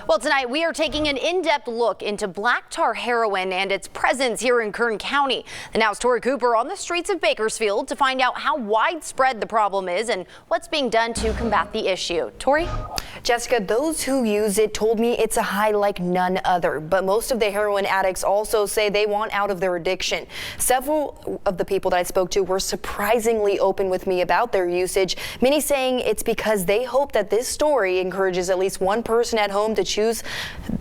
Well, tonight we are taking an in-depth look into black tar heroin and its presence here in Kern County. And now it's Tori Cooper on the streets of Bakersfield to find out how widespread the problem is and what's being done to combat the issue. Tori? Jessica, those who use it told me it's a high like none other, but most of the heroin addicts also say they want out of their addiction. Several of the people that I spoke to were surprisingly open with me about their usage, many saying it's because they hope that this story encourages at least one person at home to choose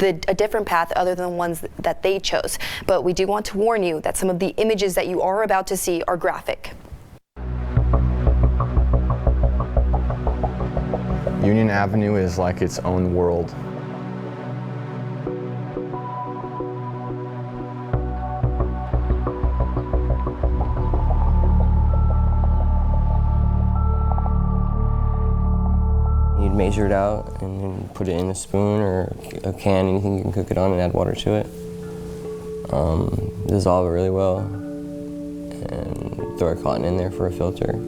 a different path other than the ones that they chose. But we do want to warn you that some of the images that you are about to see are graphic. Union Avenue is like its own world. You'd measure it out and then put it in a spoon or a can, anything you can cook it on, and add water to it. Dissolve it really well and throw a cotton in there for a filter.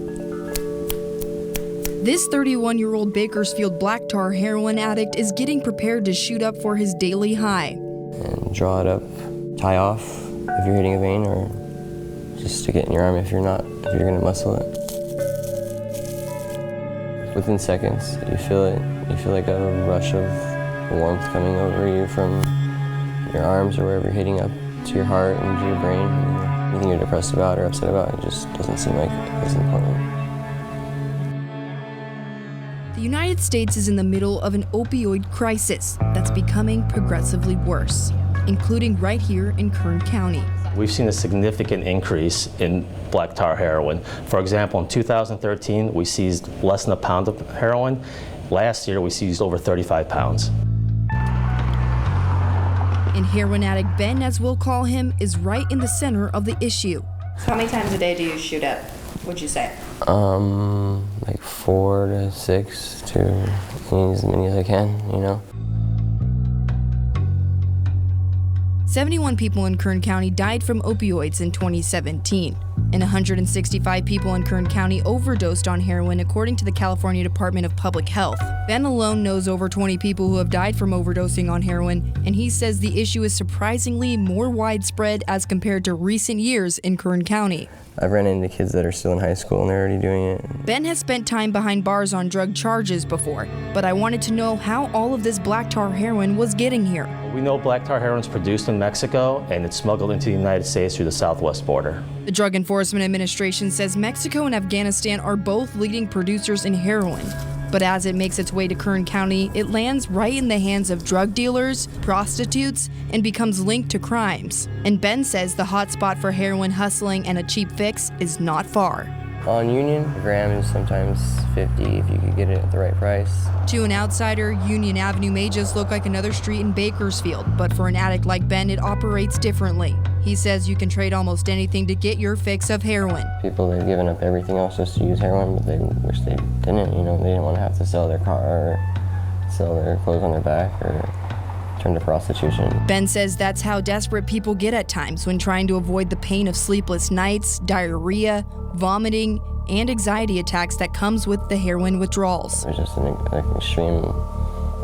This 31-year-old Bakersfield black tar heroin addict is getting prepared to shoot up for his daily high. And draw it up, tie off if you're hitting a vein, or just stick it in your arm if you're gonna muscle it. Within seconds, you feel it. You feel like a rush of warmth coming over you from your arms or wherever you're hitting up to your heart and to your brain. Anything you're depressed about or upset about, it just doesn't seem like it's important. The United States is in the middle of an opioid crisis that's becoming progressively worse, including right here in Kern County. We've seen a significant increase in black tar heroin. For example, in 2013, we seized less than a pound of heroin. Last year, we seized over 35 pounds. And heroin addict Ben, as we'll call him, is right in the center of the issue. How many times a day do you shoot up, would you say? Like 4 to 6 to as many as I can, you know. 71 people in Kern County died from opioids in 2017, and 165 people in Kern County overdosed on heroin, according to the California Department of Public Health. Ben alone knows over 20 people who have died from overdosing on heroin, and he says the issue is surprisingly more widespread as compared to recent years in Kern County. I've run into kids that are still in high school and they're already doing it. Ben has spent time behind bars on drug charges before, but I wanted to know how all of this black tar heroin was getting here. We know black tar heroin is produced in Mexico and it's smuggled into the United States through the southwest border. The Drug Enforcement Administration says Mexico and Afghanistan are both leading producers in heroin. But as it makes its way to Kern County, it lands right in the hands of drug dealers, prostitutes, and becomes linked to crimes. And Ben says the hotspot for heroin hustling and a cheap fix is not far. On Union, a gram is sometimes 50 if you could get it at the right price. To an outsider, Union Avenue may just look like another street in Bakersfield, but for an addict like Ben, it operates differently. He says you can trade almost anything to get your fix of heroin. People, they've given up everything else just to use heroin, but they wish they didn't. You know, they didn't want to have to sell their car or sell their clothes on their back or turn to prostitution. Ben says that's how desperate people get at times when trying to avoid the pain of sleepless nights, diarrhea, vomiting, and anxiety attacks that comes with the heroin withdrawals. It was just an extreme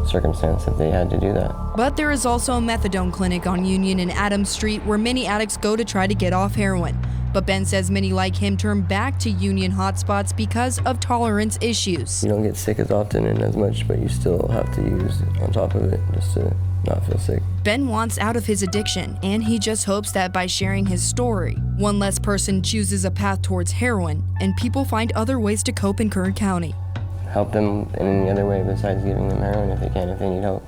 circumstance that they had to do that. But there is also a methadone clinic on Union and Adams Street where many addicts go to try to get off heroin. But Ben says many like him turn back to Union hotspots because of tolerance issues. You don't get sick as often and as much, but you still have to use on top of it just to not feel sick. Ben wants out of his addiction, and he just hopes that by sharing his story, one less person chooses a path towards heroin, and people find other ways to cope in Kern County. Help them in any other way besides giving them heroin if they can, if they need help.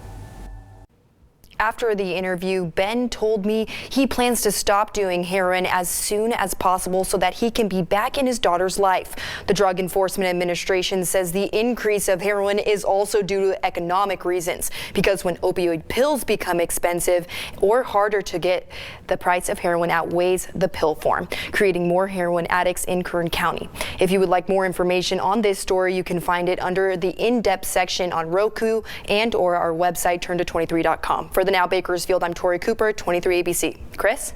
After the interview, Ben told me he plans to stop doing heroin as soon as possible so that he can be back in his daughter's life. The Drug Enforcement Administration says the increase of heroin is also due to economic reasons, because when opioid pills become expensive or harder to get, the price of heroin outweighs the pill form, creating more heroin addicts in Kern County. If you would like more information on this story, you can find it under the in-depth section on Roku and or our website, turnto23.com. For the Now Bakersfield, I'm Tori Cooper, 23 ABC. Chris?